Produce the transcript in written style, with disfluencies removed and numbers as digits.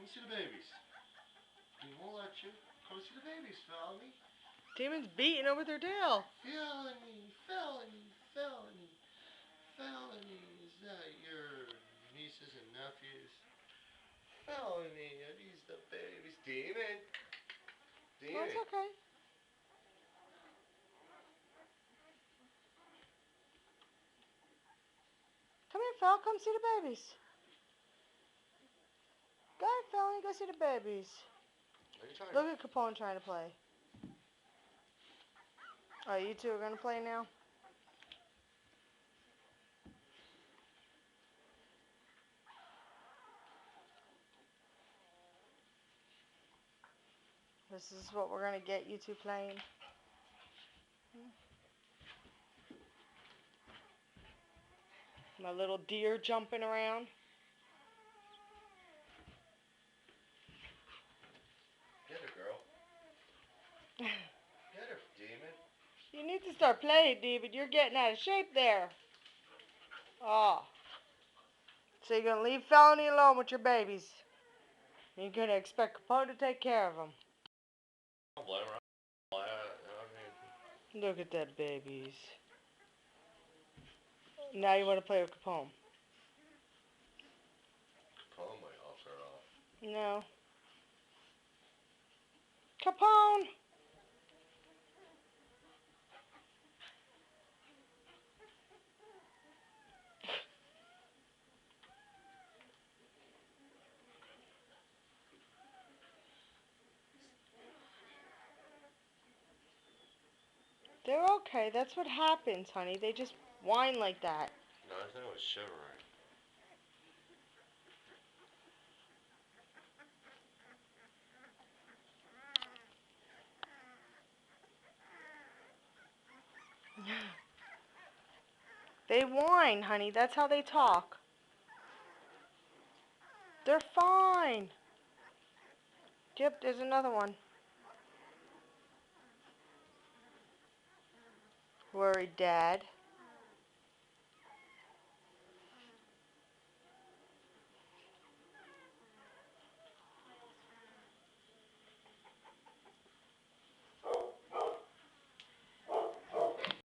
see the babies. He won't let you. Come see the babies, Felony. Demon's beating her with her tail. Felony, Felony, Felony, Felony. Is that your nieces and nephews? Felony, are these the babies? Demon. Oh, it's okay. Come here, Fel. Come see the babies. Go ahead, Felony. Go see the babies. Look at Capone trying to play. Oh, you two are going to play now? This is what we're going to get you two playing. My little deer jumping around. Get her, girl. Get her, Demon. You need to start playing, Demon. You're getting out of shape there. Oh. So you're going to leave Felony alone with your babies. You're going to expect Capone to take care of them. Don't blame her. Look at that babies. Now you want to play with Capone. Capone might all start off. No. Capone! They're okay. That's what happens, honey. They just whine like that. No, I think it was shivering. They whine, honey. That's how they talk. They're fine. Yep, there's another one. Worried dad.